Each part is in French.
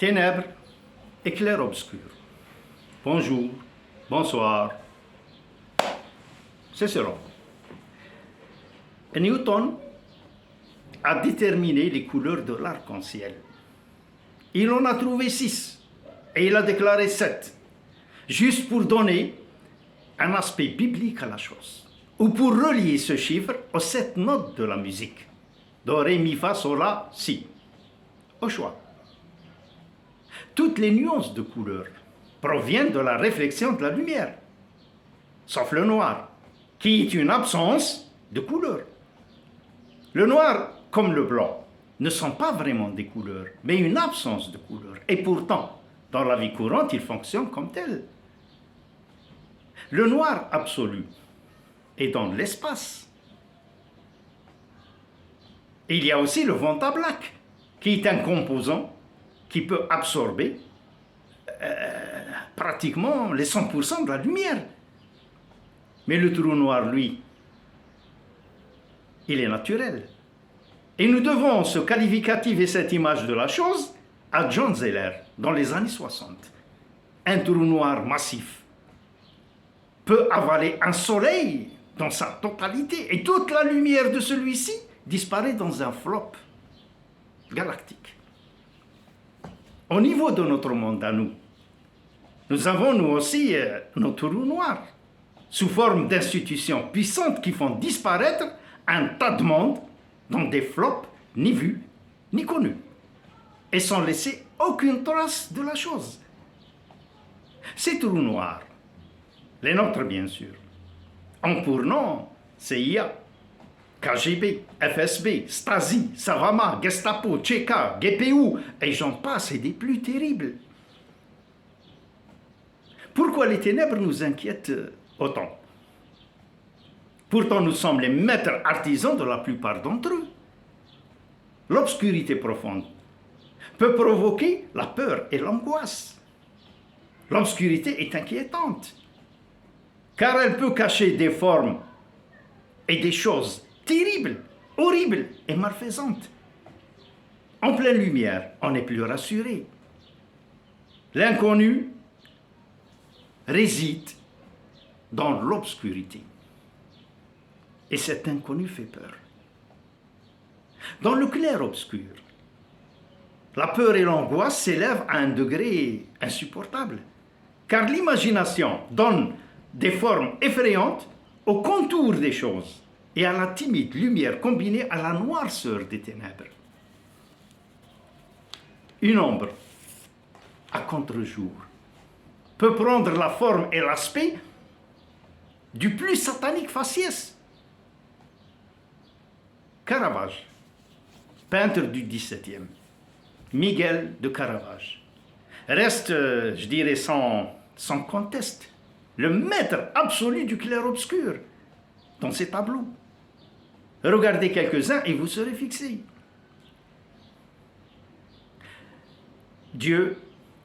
Ténèbres et clair-obscur. Bonjour, bonsoir. C'est cela. Newton a déterminé les couleurs de l'arc-en-ciel. Il en a trouvé 6 et il a déclaré 7, juste pour donner un aspect biblique à la chose, ou pour relier ce chiffre aux 7 notes de la musique. Do, ré, mi, fa, sol, la, si. Au choix. Toutes les nuances de couleurs proviennent de la réflexion de la lumière, sauf le noir, qui est une absence de couleur. Le noir, comme le blanc, ne sont pas vraiment des couleurs, mais une absence de couleur. Et pourtant, dans la vie courante, ils fonctionnent comme tels. Le noir absolu est dans l'espace. Il y a aussi le Vantablack, qui est un composant qui peut absorber pratiquement les 100% de la lumière. Mais le trou noir, lui, il est naturel. Et nous devons ce qualificatif et cette image de la chose à John Zeller, dans les années 60. Un trou noir massif peut avaler un soleil dans sa totalité, et toute la lumière de celui-ci disparaît dans un flop galactique. Au niveau de notre monde à nous, nous avons nous aussi nos trous noirs, sous forme d'institutions puissantes qui font disparaître un tas de monde dans des flops ni vus ni connus, et sans laisser aucune trace de la chose. Ces trous noirs, les nôtres bien sûr, ont pour nom CIA, KGB, FSB, Stasi, Savama, Gestapo, Tchéka, GPU, et j'en passe, et des plus terribles. Pourquoi les ténèbres nous inquiètent autant? Pourtant, nous sommes les maîtres artisans de la plupart d'entre eux. L'obscurité profonde peut provoquer la peur et l'angoisse. L'obscurité est inquiétante, car elle peut cacher des formes et des choses terribles, horribles et malfaisantes. En pleine lumière, on n'est plus rassuré. L'inconnu réside dans l'obscurité. Et cet inconnu fait peur. Dans le clair-obscur, la peur et l'angoisse s'élèvent à un degré insupportable, car l'imagination donne des formes effrayantes au contour des choses et à la timide lumière combinée à la noirceur des ténèbres. Une ombre, à contre-jour, peut prendre la forme et l'aspect du plus satanique faciès. Caravage, peintre du XVIIe, Miguel de Caravage, reste, je dirais, sans conteste, le maître absolu du clair-obscur dans ses tableaux. Regardez quelques-uns et vous serez fixés. Dieu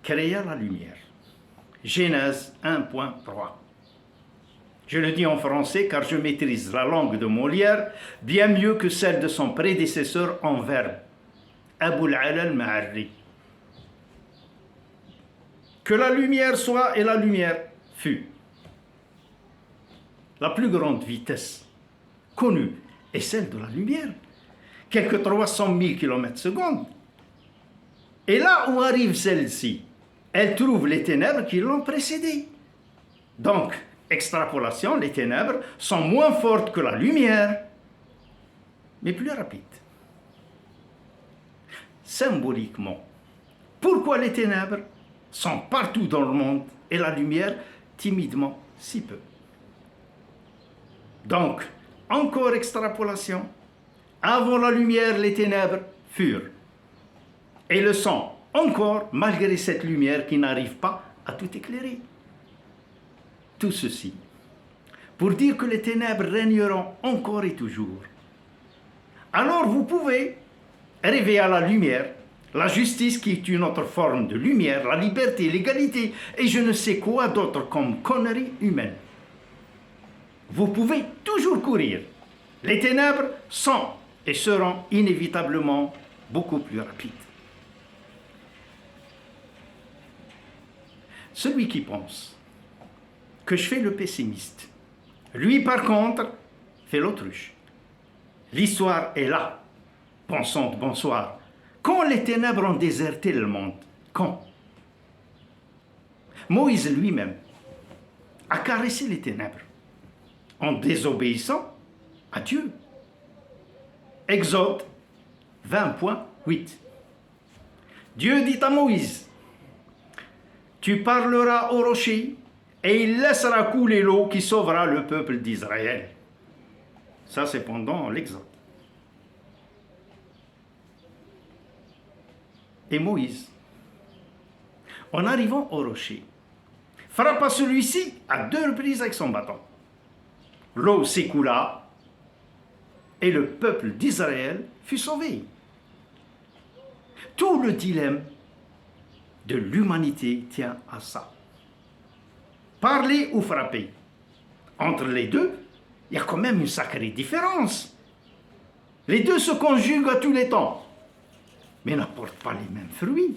créa la lumière. Genèse 1.3. Je le dis en français car je maîtrise la langue de Molière bien mieux que celle de son prédécesseur en verbe, Abul Ala al-Ma'arri. Que la lumière soit et la lumière fut. La plus grande vitesse connue est celle de la lumière, quelques 300 000 km/s. Et là où arrive celle-ci, elle trouve les ténèbres qui l'ont précédée. Donc, extrapolation, les ténèbres sont moins fortes que la lumière, mais plus rapides. Symboliquement, pourquoi les ténèbres sont partout dans le monde et la lumière timidement si peu? Donc, encore extrapolation, avant la lumière, les ténèbres furent, et le sont encore malgré cette lumière qui n'arrive pas à tout éclairer. Tout ceci pour dire que les ténèbres régneront encore et toujours. Alors vous pouvez rêver à la lumière, la justice qui est une autre forme de lumière, la liberté, l'égalité et je ne sais quoi d'autre comme conneries humaines. Vous pouvez toujours courir. Les ténèbres sont et seront inévitablement beaucoup plus rapides. Celui qui pense que je fais le pessimiste, lui par contre fait l'autruche. L'histoire est là, pensante, bonsoir. Quand les ténèbres ont déserté le monde, quand Moïse lui-même a caressé les ténèbres en désobéissant à Dieu. Exode 20.8. Dieu dit à Moïse, tu parleras au rocher et il laissera couler l'eau qui sauvera le peuple d'Israël. Ça, c'est pendant l'Exode. Et Moïse, en arrivant au rocher, frappa celui-ci à 2 reprises avec son bâton. L'eau s'écoula et le peuple d'Israël fut sauvé. Tout le dilemme de l'humanité tient à ça. Parler ou frapper. Entre les deux, il y a quand même une sacrée différence. Les deux se conjuguent à tous les temps, mais n'apportent pas les mêmes fruits.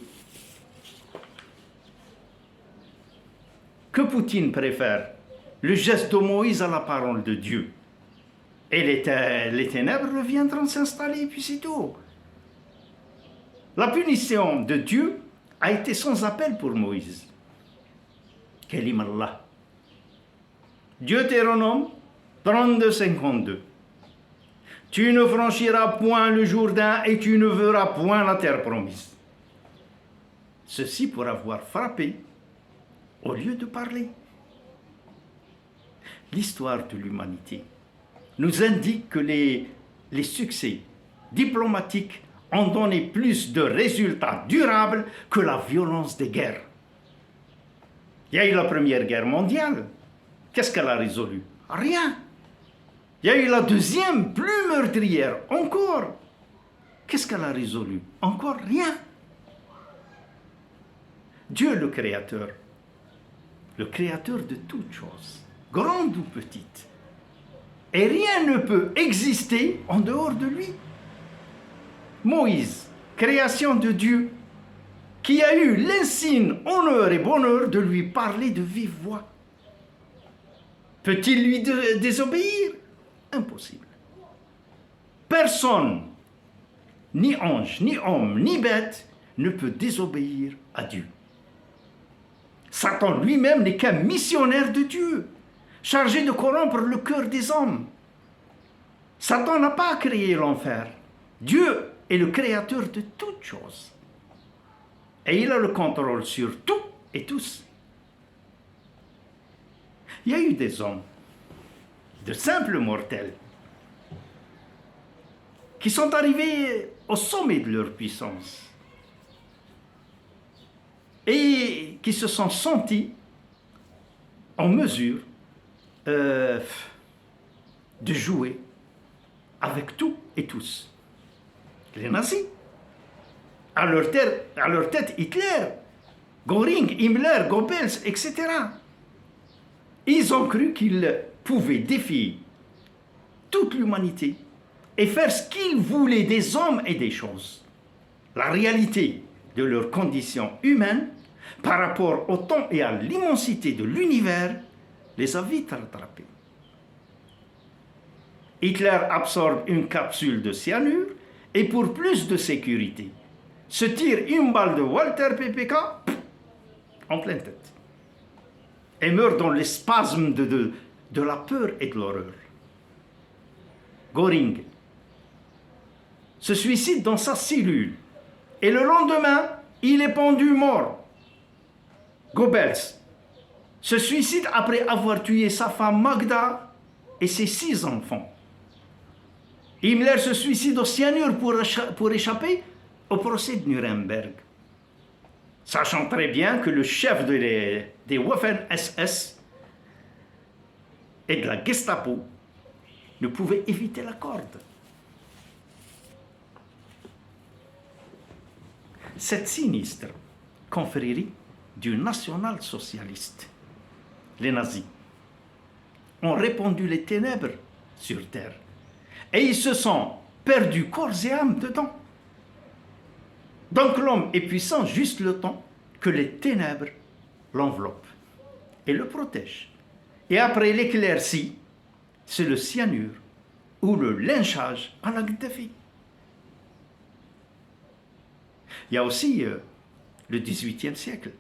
Que Poutine préfère, le geste de Moïse à la parole de Dieu. Et les ténèbres reviendront s'installer, puis c'est tout. La punition de Dieu a été sans appel pour Moïse. Kalim Allah. Deutéronome 32-52. Tu ne franchiras point le Jourdain et tu ne verras point la terre promise. Ceci pour avoir frappé au lieu de parler. L'histoire de l'humanité nous indique que les succès diplomatiques ont donné plus de résultats durables que la violence des guerres. Il y a eu la Première Guerre mondiale. Qu'est-ce qu'elle a résolu? Rien. Il y a eu la deuxième, plus meurtrière, encore. Qu'est-ce qu'elle a résolu? Encore rien. Dieu le Créateur de toutes choses, grandes ou petites, et rien ne peut exister en dehors de lui. Moïse, création de Dieu, qui a eu l'insigne honneur et bonheur de lui parler de vive voix. Peut-il lui désobéir? Impossible. Personne, ni ange, ni homme, ni bête, ne peut désobéir à Dieu. Satan lui-même n'est qu'un missionnaire de Dieu, chargé de corrompre le cœur des hommes. Satan n'a pas créé l'enfer. Dieu est le créateur de toutes choses. Et il a le contrôle sur tout et tous. Il y a eu des hommes, de simples mortels, qui sont arrivés au sommet de leur puissance et qui se sont sentis en mesure de jouer avec tout et tous. Les nazis, à leur tête Hitler, Göring, Himmler, Goebbels, etc. Ils ont cru qu'ils pouvaient défier toute l'humanité et faire ce qu'ils voulaient des hommes et des choses. La réalité de leurs conditions humaines par rapport au temps et à l'immensité de l'univers les a vite rattrapés. Hitler absorbe une capsule de cyanure et pour plus de sécurité, se tire une balle de Walter PPK en pleine tête et meurt dans les spasmes de la peur et de l'horreur. Göring se suicide dans sa cellule et le lendemain, il est pendu mort. Goebbels se suicide après avoir tué sa femme Magda et ses 6 enfants. Himmler se suicide au cyanure pour échapper au procès de Nuremberg, sachant très bien que le chef des Waffen-SS et de la Gestapo ne pouvait éviter la corde. Cette sinistre confrérie du national-socialiste, les nazis, ont répandu les ténèbres sur terre et ils se sont perdus corps et âme dedans. Donc l'homme est puissant juste le temps que les ténèbres l'enveloppe et le protège. Et après l'éclaircie, c'est le cyanure ou le lynchage à la Gaddafi. Il y a aussi le XVIIIe siècle,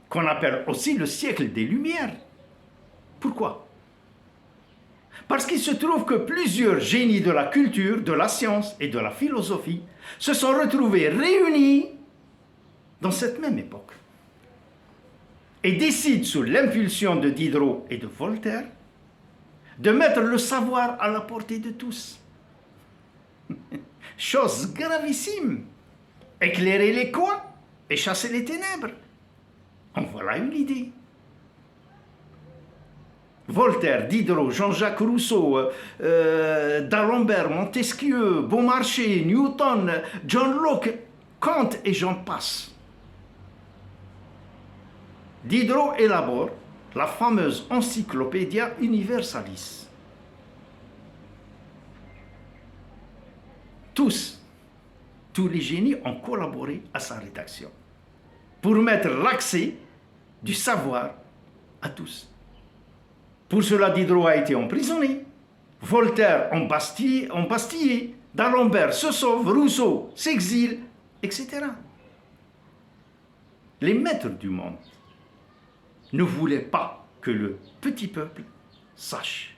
qu'on appelle aussi le siècle des Lumières. Pourquoi? Parce qu'il se trouve que plusieurs génies de la culture, de la science et de la philosophie se sont retrouvés réunis dans cette même époque et décident, sous l'impulsion de Diderot et de Voltaire, de mettre le savoir à la portée de tous. Chose gravissime. Éclairer les coins et chasser les ténèbres. En voilà une idée. Voltaire, Diderot, Jean-Jacques Rousseau, d'Alembert, Montesquieu, Beaumarchais, Newton, John Locke, Kant et j'en passe. Diderot élabore la fameuse Encyclopædia Universalis. Tous les génies ont collaboré à sa rédaction pour mettre l'accès du savoir à tous. Pour cela, Diderot a été emprisonné, Voltaire embastillé, d'Alembert se sauve, Rousseau s'exile, etc. Les maîtres du monde ne voulaient pas que le petit peuple sache.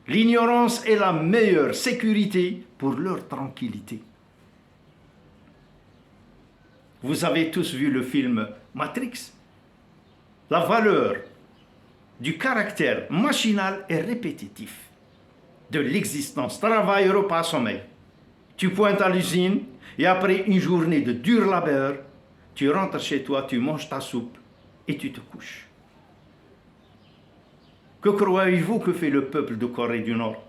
L'ignorance est la meilleure sécurité pour leur tranquillité. Vous avez tous vu le film Matrix. La valeur du caractère machinal et répétitif de l'existence. Travail, repas, sommeil. Tu pointes à l'usine et après une journée de dur labeur, tu rentres chez toi, tu manges ta soupe et tu te couches. Que croyez-vous que fait le peuple de Corée du Nord?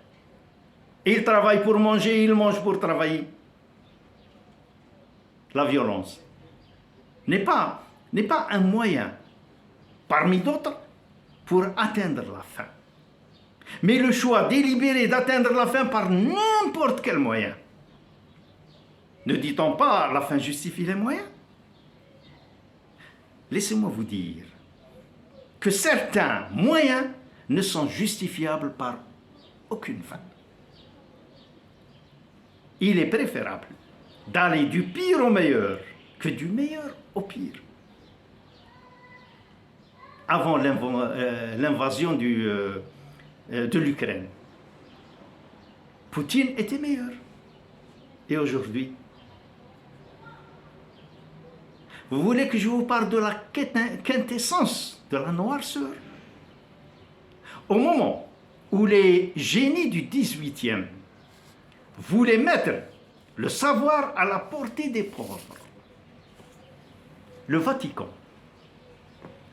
Il travaille pour manger, il mange pour travailler. La violence n'est pas un moyen, parmi d'autres, pour atteindre la fin. Mais le choix délibéré d'atteindre la fin par n'importe quel moyen. Ne dit-on pas la fin justifie les moyens? Laissez-moi vous dire que certains moyens ne sont justifiables par aucune fin. Il est préférable d'aller du pire au meilleur que du meilleur au pire. Avant l'invasion de l'Ukraine, Poutine était meilleur. Et aujourd'hui, vous voulez que je vous parle de la quintessence de la noirceur? Au moment où les génies du 18e voulaient mettre le savoir à la portée des pauvres, le Vatican,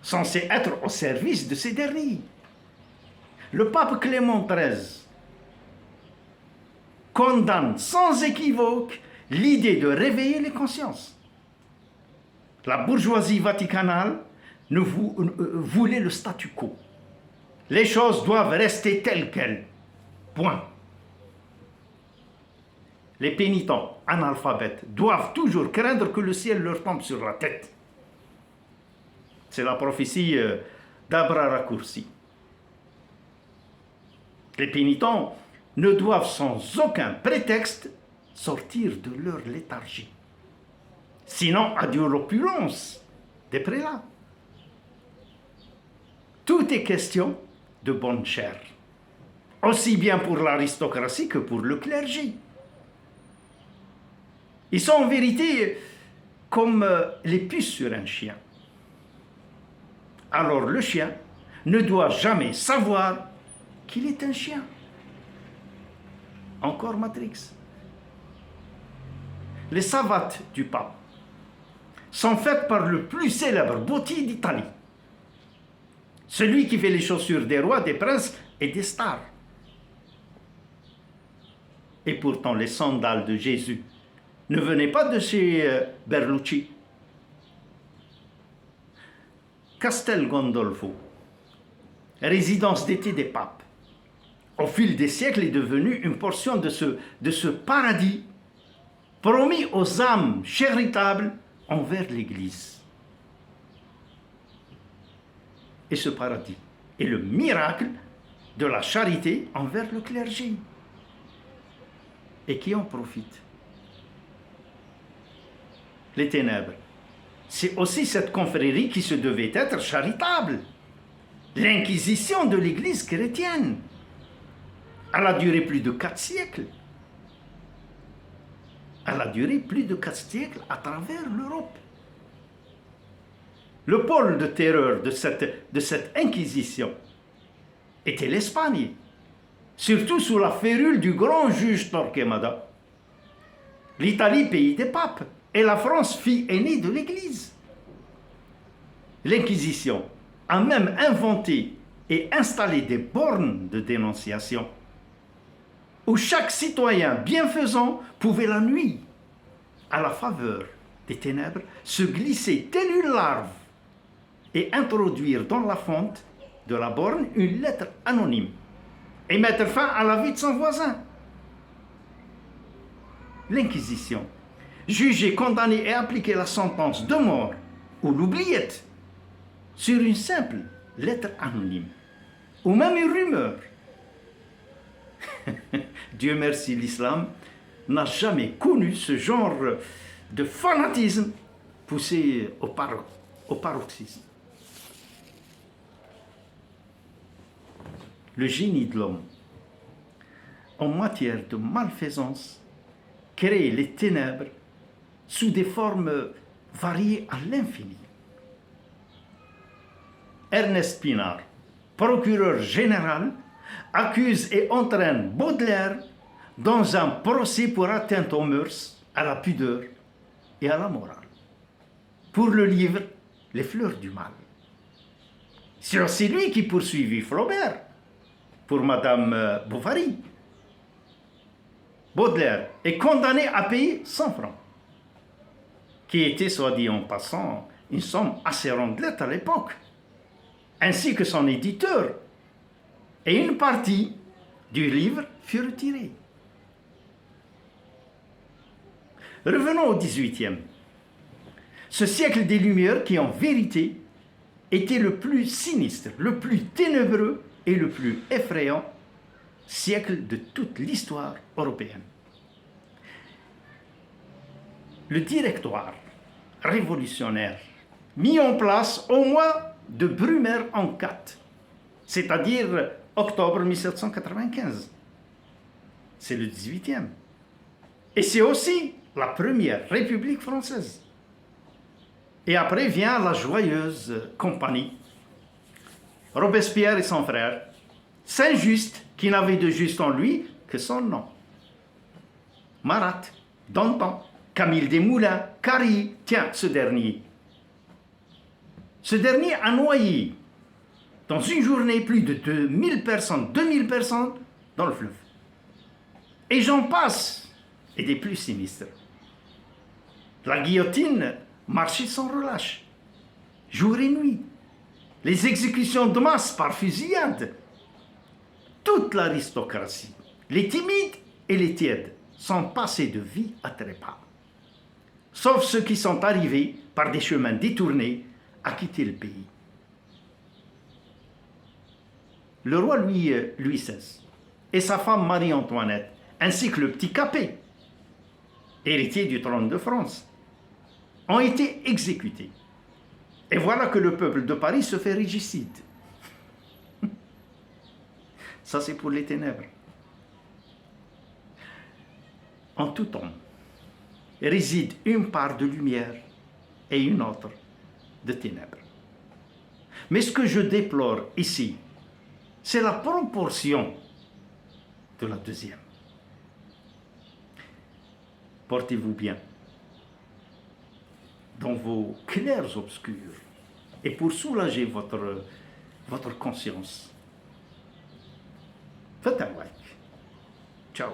censé être au service de ces derniers, le pape Clément XIII condamne sans équivoque l'idée de réveiller les consciences. La bourgeoisie vaticanale voulait le statu quo. Les choses doivent rester telles quelles. Point. Les pénitents analphabètes doivent toujours craindre que le ciel leur tombe sur la tête. C'est la prophétie d'Abra Raccourci. Les pénitents ne doivent sans aucun prétexte sortir de leur léthargie. Sinon, adieu l'opulence des prélats. Tout est question de bonne chair, aussi bien pour l'aristocratie que pour le clergé. Ils sont en vérité comme les puces sur un chien. Alors le chien ne doit jamais savoir qu'il est un chien. Encore Matrix. Les savates du pape sont faites par le plus célèbre bottier d'Italie. Celui qui fait les chaussures des rois, des princes et des stars. Et pourtant, les sandales de Jésus ne venaient pas de chez Berlucci. Castel Gandolfo, résidence d'été des papes, au fil des siècles est devenue une portion de ce paradis promis aux âmes charitables envers l'Église. et ce paradis est le miracle de la charité envers le clergé. Et qui en profite? Les ténèbres. C'est aussi cette confrérie qui se devait être charitable. L'inquisition de l'Église chrétienne. Elle a duré plus de 4 siècles. Elle a duré plus de 4 siècles à travers l'Europe. Le pôle de terreur de cette inquisition était l'Espagne, surtout sous la férule du grand juge Torquemada. L'Italie, pays des papes, et la France, fille aînée de l'Église. L'Inquisition a même inventé et installé des bornes de dénonciation où chaque citoyen bienfaisant pouvait la nuit, à la faveur des ténèbres, se glisser telle une larve et introduire dans la fente de la borne une lettre anonyme et mettre fin à la vie de son voisin. L'Inquisition jugeait, condamnait et appliquait la sentence de mort ou l'oubliette sur une simple lettre anonyme ou même une rumeur. Dieu merci, l'islam n'a jamais connu ce genre de fanatisme poussé au paroxysme. Le génie de l'homme, en matière de malfaisance, crée les ténèbres sous des formes variées à l'infini. Ernest Pinard, procureur général, accuse et entraîne Baudelaire dans un procès pour atteinte aux mœurs, à la pudeur et à la morale, pour le livre Les fleurs du mal. C'est aussi lui qui poursuivit Flaubert pour Madame Bovary. Baudelaire est condamné à payer 100 francs, qui était, soit dit en passant, une somme assez rondelette à l'époque, ainsi que son éditeur, et une partie du livre fut retirée. Revenons au XVIIIe. Ce siècle des Lumières qui, en vérité, était le plus sinistre, le plus ténébreux et le plus effrayant siècle de toute l'histoire européenne. Le directoire révolutionnaire mis en place au mois de Brumaire en 4, c'est-à-dire octobre 1795. C'est le 18e. Et c'est aussi la première République française. Et après vient la joyeuse compagnie. Robespierre et son frère, Saint-Just, qui n'avait de juste en lui que son nom. Marat, Danton, Camille Desmoulins, Carry, tiens, ce dernier. Ce dernier a noyé dans une journée plus de 2000 personnes dans le fleuve. Et j'en passe, et des plus sinistres. La guillotine marchait sans relâche, jour et nuit. Les exécutions de masse par fusillade. Toute l'aristocratie, les timides et les tièdes, sont passés de vie à trépas. Sauf ceux qui sont arrivés par des chemins détournés à quitter le pays. Le roi Louis XVI et sa femme Marie-Antoinette, ainsi que le petit Capet, héritier du trône de France, ont été exécutés. Et voilà que le peuple de Paris se fait régicide. Ça, c'est pour les ténèbres. En tout homme réside une part de lumière et une autre de ténèbres. Mais ce que je déplore ici, c'est la proportion de la deuxième. Portez-vous bien dans vos clairs obscurs et pour soulager votre conscience. Faites un like. Ciao.